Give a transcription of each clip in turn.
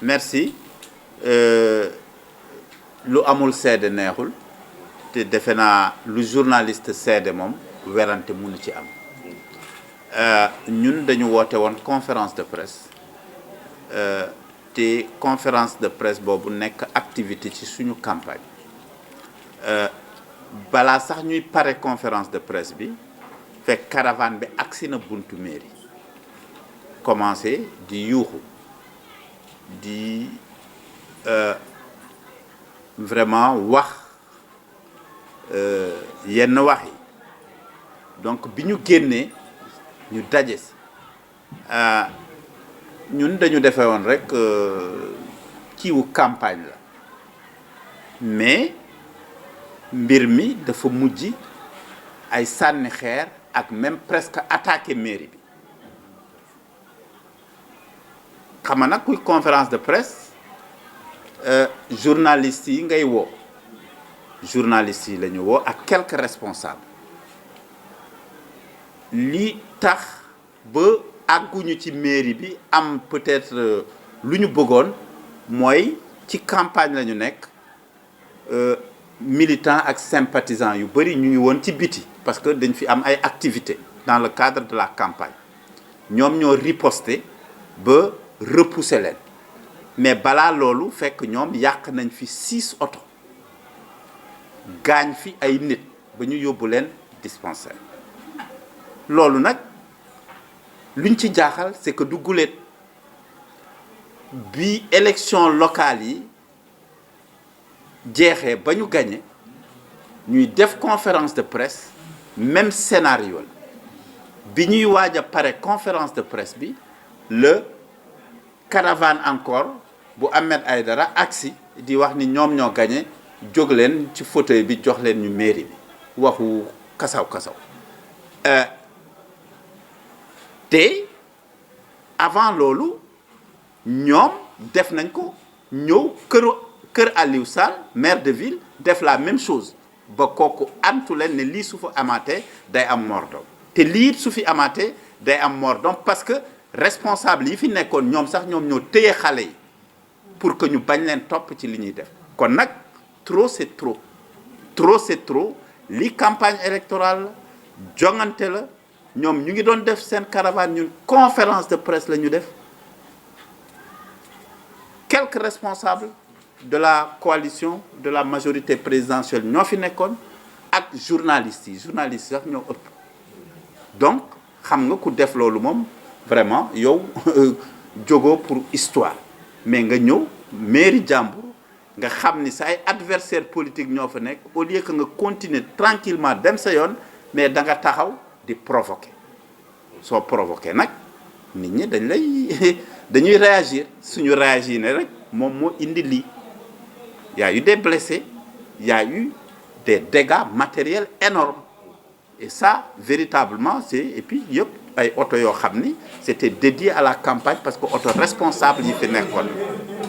merci lu amul seede neexul te defe naa lu journaliste seede moom werante mënu ci am ñun dañu woote woon conférence de presse te conférence de presse boobu nekk activité ci suñu campagne balaa sax ñuy pare conférence de presse bi fekk caravane bi agsi na buntu mairie commencé di yuuxu di vraiment wax yenn wax yi donc bi ñu génnee ñu daje si ñun dañu defee woon rek kiiwu campagne la mais mbir mi dafa mujj ay sànni xeer ak même presque attaqué mairie bi xam nga nag kuy conférence de presse journalistes yi ngay woo journalistes yi la ñu woo ak quelques responsables li tax ba àgguñu ci mairie bi am peut-être lu ñu bëggoon mooy ci campagne la ñu nekk militants ak sympathisants yu bëri ñu ngi woon ci biti parce que dañ fi am ay activités dans le cadre de la campagne ñoom ñoo riposté ba repousser leen mais balaa loolu fekk ñoom yàq nañ fi 6 oto gaañ fi ay nit ba ñu yóbbu leen dispensaire loolu nag luñ ci jaaxal c'est que du guléet bi élection locale yi jeexee ba ñu gagné ñuy def conférence de presse même scénario la bi ñuy waaj a pare conférence de presse bi le caravane encore bu Ahmed Aïdara agsi di wax ni ñoom ñoo gagné jóg leen ci fauteuil bi jox leen ñu mairie bi waxu kasaw-kasaw te avant loolu ñoom def nañ ko ñëw kër Aliou Sall maire de ville def la même chose ba kooku antu leen ne lii su fa amaatee day am mordom te lii su fi amaatee day am mordom parce que responsable yi fi nekkoon ñoom sax ñoom ñoo téye xale yi pour que ñu bañ leen topp ci li ñuy def kon nag trop c'est trop trop c'est trop li campagne électorale la jongante la ñoom ñu ngi doon def seen caravane ñun conférence de presse la ñu def quelques responsables de la coalition de la majorité présidentielle ñoo fi nekkoon ak journalistes yi sax ñoo ëpp donc xam nga ku def loolu moom vraiment yow jógoo pour histoire mais nga ñëw mairie jàmbur nga xam ni sa ay adversaire politique ñoo fa nekk au lieu que nga continuer tranquillement dem sa yoon mais da nga taxaw di provoquer soo provoquer nag nit ñi dañuy réagir suñu réagir ne rek moom moo indi lii y a eu des blessés y a eu des dégâts matériels énormes et ça véritablement c'est et puis yëpp ay oto yoo xam ni c'était dédié à la campagne parce que oto responsable yi fi nekkoon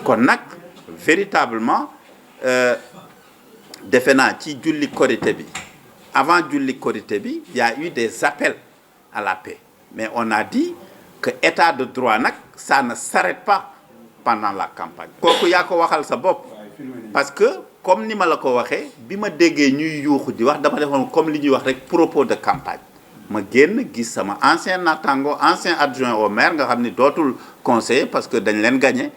kon nag véritablement defe naa ci julli korité bi avant julli korité bi y a eu des appels à la paix mais on a dit que état de droit nag ça ne s'arrête pas pendant la campagne kooku yaa ko waxal sa bopp parce que comme ni ma la ko waxee bi ma déggee ñuy yuuxu di wax dama defoon comme li ñuy wax rek propos de campagne ma génn gis sama ancien natango ancien adjoint au maire nga xam ni dootul conseiller parce que dañ leen gagné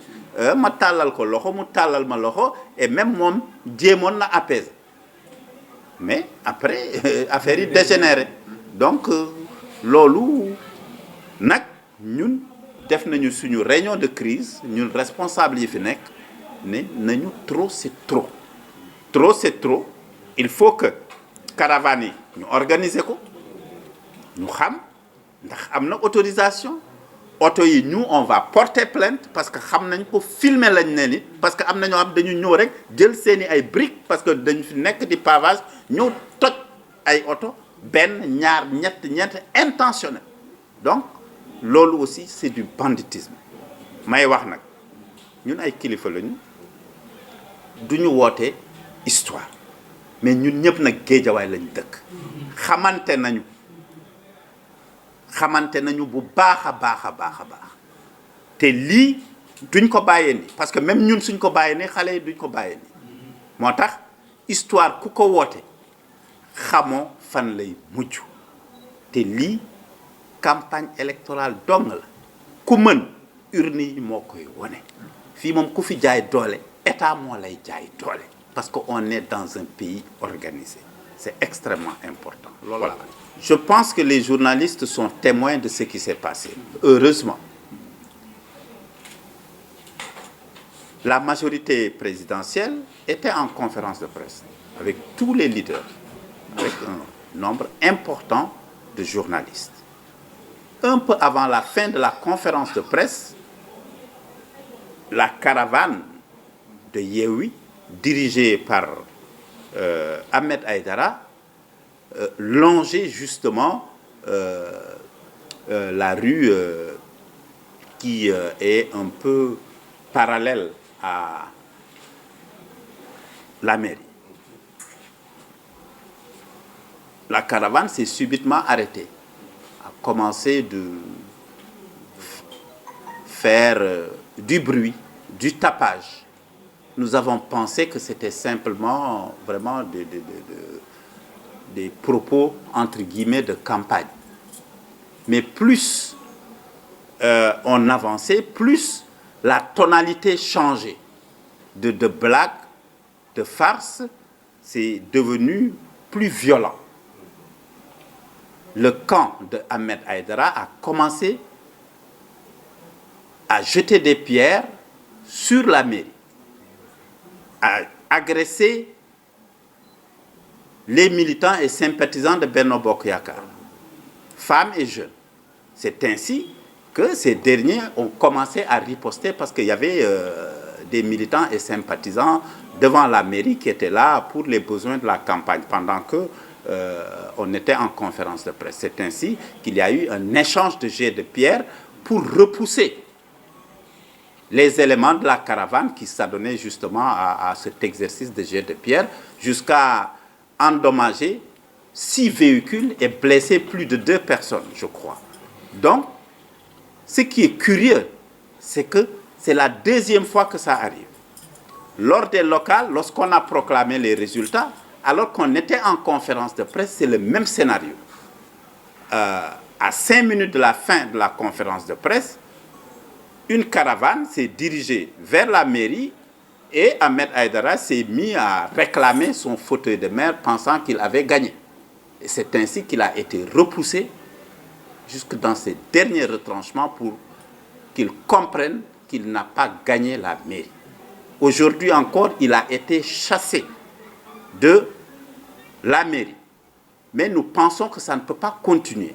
ma tàllal ko loxo mu tàllal ma loxo et même moom jéemoon na apaiser mais après affaire yi dégénéré donc loolu nag ñun def nañu suñu réunion de crise ñun responsable yi fi nekk ne nañu trop c'est trop trop c'est trop il faut que caravane yi ñu organiser ko ñu xam ndax am na autorisation oto yi ñu on va porter plainte parce que xam nañ ko filmer lañ ne nit parce que am na ñoo xam dañu ñëw rek jël seeni ay briques parce que dañu fi nekk di pavage ñëw toj ay oto benn ñaar ñett intentionnel donc loolu aussi c'est du banditisme may wax nag ñun ay kilifa lañu duñu woote histoire mais ñun ñëpp nag géejawaay lañu dëkk xamante nañu bu baax a baax te lii duñ ko bàyyee ni parce que même ñun suñ ko bàyyee ni xale yi duñ ko bàyyee ni moo tax histoire ku ko woote xamoo fan lay mujj te lii campagne électorale dong la ku mën urne yi moo koy wone fii moom ku fi jaay doole état moo lay jaay doole parce que on est dans un pays organisé c'est extrêmement important. Voilà. Je pense que les journalistes sont témoins de ce qui s'est passé. Heureusement, la majorité présidentielle était en conférence de presse avec tous les leaders, avec un nombre important de journalistes. Un peu avant la fin de la conférence de presse, la caravane de Yewwi, dirigée par Ahmed Aïdara, longeait justement la rue qui est un peu parallèle à la mairie. La caravane s'est subitement arrêtée, a commencé de faire du bruit, du tapage. Nous avons pensé que c'était simplement vraiment des propos, entre guillemets, de campagne. Mais plus on avançait, plus la tonalité changeait. De blague, de farce, c'est devenu plus violent. Le camp de Ahmed Aïdara a commencé à jeter des pierres sur la mairie, à agresser les militants et sympathisants de Benno Bokk Yakaar, femmes et jeunes. C'est ainsi que ces derniers ont commencé à riposter parce qu'il y avait des militants et sympathisants devant la mairie qui étaient là pour les besoins de la campagne pendant que on était en conférence de presse. C'est ainsi qu'il y a eu un échange de jets de pierre pour repousser les éléments de la caravane qui s'adonnaient justement à cet exercice de jet de pierre jusqu'à endommager 6 véhicules et blesser plus de 2 personnes, je crois. Donc, ce qui est curieux, c'est que c'est la deuxième fois que ça arrive. Lors des locales, lorsqu'on a proclamé les résultats, alors qu'on était en conférence de presse, c'est le même scénario. À 5 minutes de la fin de la conférence de presse, une caravane s'est dirigée vers la mairie et Ahmed Aïdara s'est mis à réclamer son fauteuil de maire pensant qu'il avait gagné. Et c'est ainsi qu'il a été repoussé jusque dans ses derniers retranchements pour qu'il comprenne qu'il n'a pas gagné la mairie. Aujourd'hui encore, il a été chassé de la mairie. Mais nous pensons que ça ne peut pas continuer.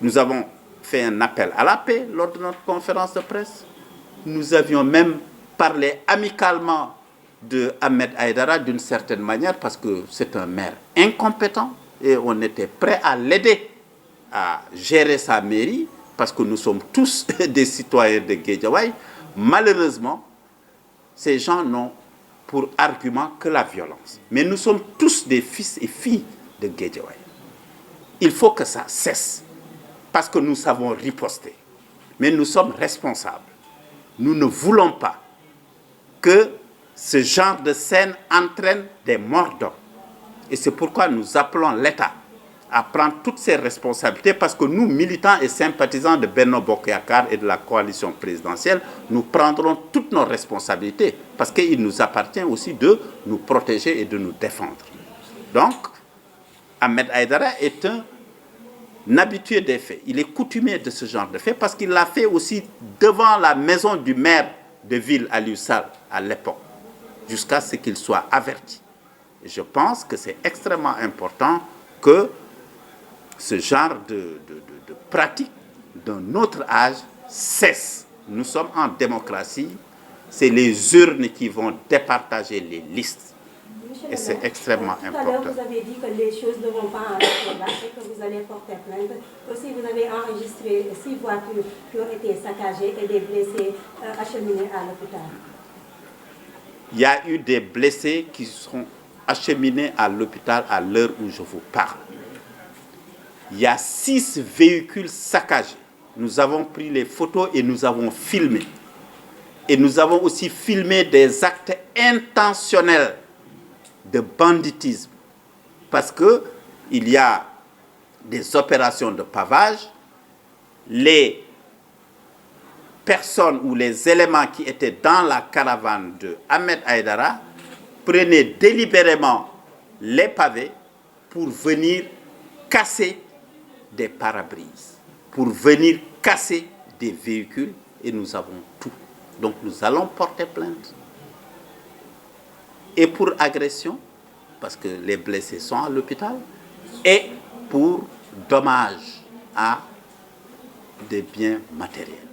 Nous avons fait un appel à la paix lors de notre conférence de presse. Nous avions même parlé amicalement de Ahmed Aïdara d'une certaine manière parce que c'est un maire incompétent et on était prêt à l'aider à gérer sa mairie parce que nous sommes tous des citoyens de Guédiawaye. Malheureusement, ces gens n'ont pour argument que la violence. Mais nous sommes tous des fils et filles de Guédiawaye. Il faut que ça cesse parce que nous savons riposter. Mais nous sommes responsables. Nous ne voulons pas que ce genre de scène entraîne des morts d'hommes. Et c'est pourquoi nous appelons l'État à prendre toutes ses responsabilités parce que nous, militants et sympathisants de Benno Bokk Yakaar et de la coalition présidentielle, nous prendrons toutes nos responsabilités parce qu'il nous appartient aussi de nous protéger et de nous défendre. Donc, Ahmed Aïdara est un habitué des faits. Il est coutumier de ce genre de faits parce qu'il l'a fait aussi devant la maison du maire de ville, Aliou Sall, à l'époque, jusqu'à ce qu'il soit averti. Et je pense que c'est extrêmement important que ce genre de pratique d'un autre âge cesse. Nous sommes en démocratie, c'est les urnes qui vont départager les listes. Et c'est extrêmement important. Tout à l'heure, vous avez dit que les choses ne vont pas en là et que vous allez porter plainte. Aussi, vous avez enregistré 6 voitures qui ont été saccagées et des blessés acheminés à l'hôpital. Il y a eu des blessés qui seront acheminés à l'hôpital à l'heure où je vous parle. Il y a 6 véhicules saccagés. nous avons pris les photos et nous avons filmé. Et nous avons aussi filmé des actes intentionnels de banditisme. Parce qu'il y a des opérations de pavage. Les personnes ou les éléments qui étaient dans la caravane de Ahmed Aïdara prenaient délibérément les pavés pour venir casser des pare-brises, pour venir casser des véhicules, et nous avons tout. Donc nous allons porter plainte. Et pour agression, parce que les blessés sont à l'hôpital, et pour dommage à des biens matériels.